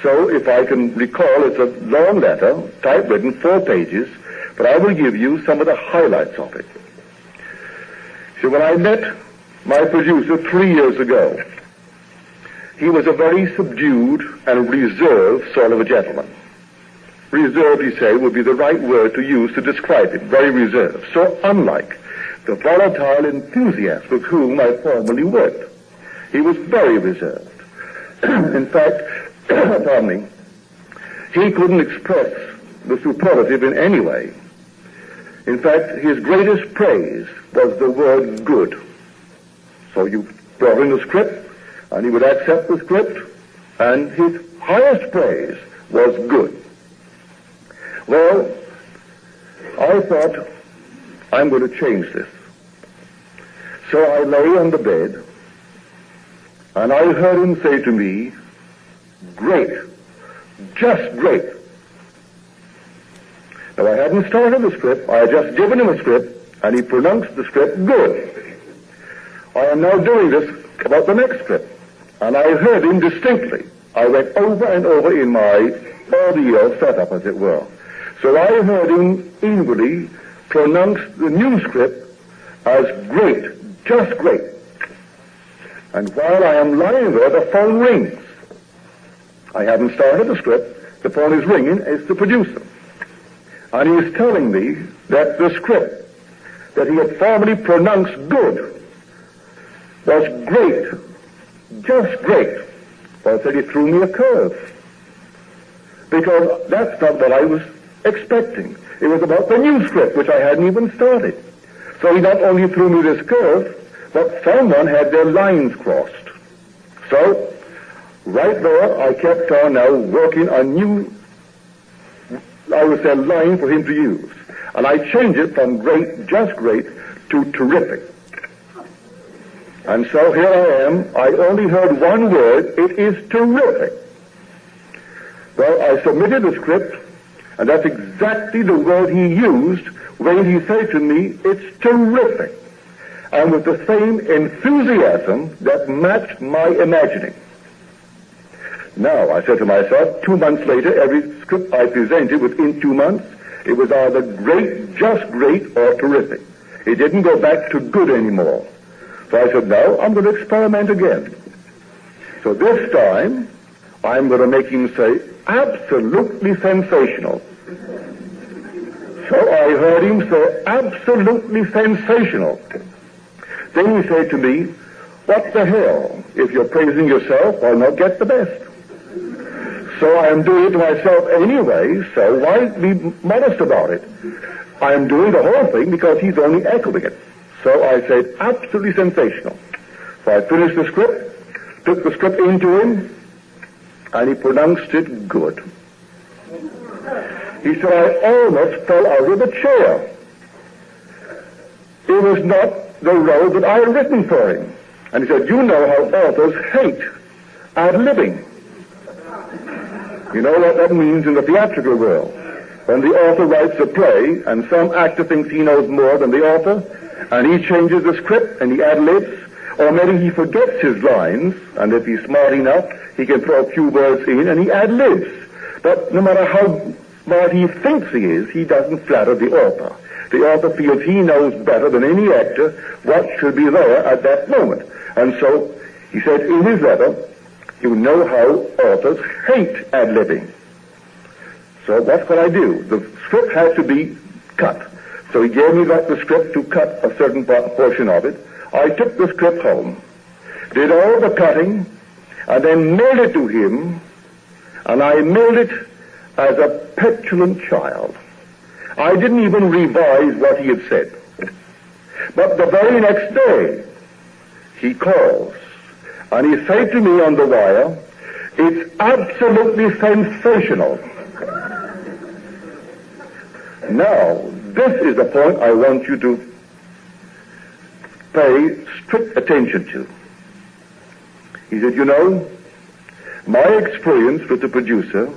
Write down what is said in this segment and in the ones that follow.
So if I can recall, it's a long letter, typewritten, 4 pages, but I will give you some of the highlights of it. So when I met my producer 3 years ago, he was a very subdued and reserved sort of a gentleman. Reserved, he said, would be the right word to use to describe it. Very reserved. So unlike the volatile enthusiast with whom I formerly worked. He was very reserved. In fact, pardon me, he couldn't express the superlative in any way. In fact, his greatest praise was the word good. So you brought in the script, and he would accept the script, and his highest praise was good. Well, I thought, I'm going to change this. So I lay on the bed, and I heard him say to me, great, just great. Now, I hadn't started the script, I had just given him a script, and he pronounced the script good. I am now doing this about the next script, and I heard him distinctly. I went over and over in my audio setup, as it were. So I heard him inwardly pronounce the new script as great, just great. And while I am lying there, the phone rings. I haven't started the script. The phone is ringing. It's the producer. And he is telling me that the script that he had formerly pronounced good was great, just great. Well, I said he threw me a curve. Because that's not what I was expecting. It was about the new script, which I hadn't even started. So he not only threw me this curve, but someone had their lines crossed. So, right there, I kept on now working a new, I would say, line for him to use. And I changed it from great, just great, to terrific. And so here I am. I only heard one word. It is terrific. Well, I submitted the script, and that's exactly the word he used when he said to me, it's terrific. And with the same enthusiasm that matched my imagining. Now, I said to myself, 2 months later, every script I presented within 2 months, it was either great, just great, or terrific. It didn't go back to good anymore. So I said, no, I'm going to experiment again. So this time, I'm going to make him say, absolutely sensational. So I heard him say, absolutely sensational. Then he said to me, what the hell? If you're praising yourself, why not get the best? So I am doing it to myself anyway, so why be modest about it? I am doing the whole thing because he's only echoing it. So I said, absolutely sensational. So I finished the script, took the script into him, and he pronounced it good. He said, I almost fell out of the chair. It was not the role that I had written for him. And he said, you know how authors hate ad-libbing. You know what that means in the theatrical world. When the author writes a play, and some actor thinks he knows more than the author, and he changes the script, and he ad-libs, or maybe he forgets his lines, and if he's smart enough, he can throw a few words in, and he ad-libs. But no matter how smart he thinks he is, he doesn't flatter the author. The author feels he knows better than any actor what should be there at that moment. And so, he said in his letter, you know how authors hate ad-libbing. So what could I do? The script had to be cut. So he gave me the script to cut a certain portion of it. I took the script home, did all the cutting, and then mailed it to him, and I mailed it as a petulant child. I didn't even revise what he had said. But the very next day, he calls, and he said to me on the wire, it's absolutely sensational. Now, this is the point I want you to pay strict attention to. He said, you know, my experience with the producer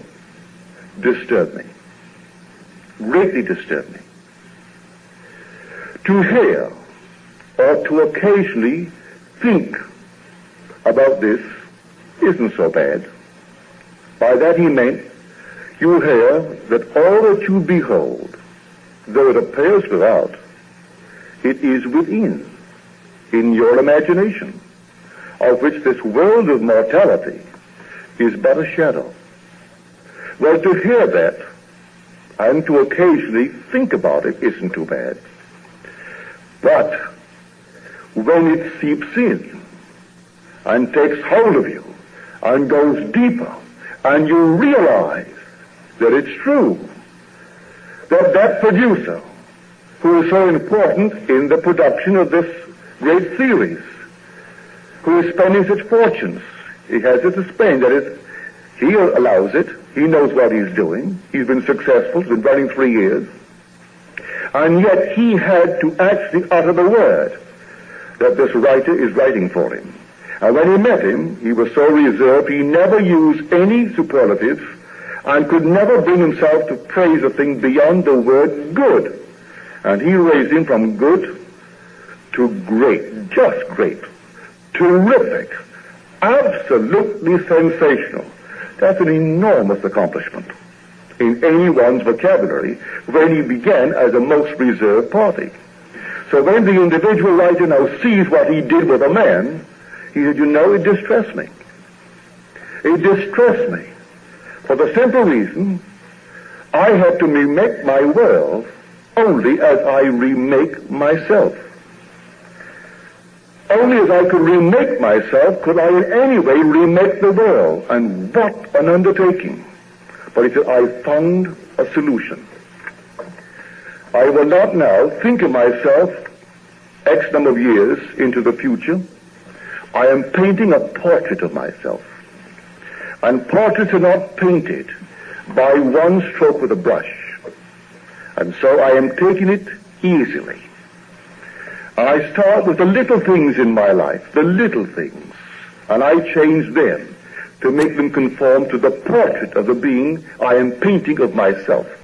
disturbed me. Greatly disturbed me. To hear or to occasionally think about this isn't so bad. By that he meant, you hear that all that you behold, though it appears without, it is within, in your imagination, of which this world of mortality is but a shadow. Well, to hear that, and to occasionally think about it, isn't too bad. But when it seeps in, and takes hold of you, and goes deeper, and you realize that it's true, that producer, who is so important in the production of this great series, who is spending such fortunes, he has it to spend, that is, he allows it, he knows what he's doing, he's been successful, he's been running 3 years, and yet he had to actually utter the word that this writer is writing for him. And when he met him, he was so reserved, he never used any superlatives and could never bring himself to praise a thing beyond the word good. And he raised him from good to great, just great, terrific, absolutely sensational. That's an enormous accomplishment in anyone's vocabulary when he began as a most reserved party. So when the individual writer now sees what he did with a man, he said, you know, it distressed me. It distressed me for the simple reason I had to remake my world only as I remake myself. Only as I could remake myself could I in any way remake the world. And what an undertaking. But he said, I found a solution. I will not now think of myself X number of years into the future. I am painting a portrait of myself. And portraits are not painted by one stroke with a brush. And so I am taking it easily. I start with the little things in my life, the little things, and I change them to make them conform to the portrait of the being I am painting of myself.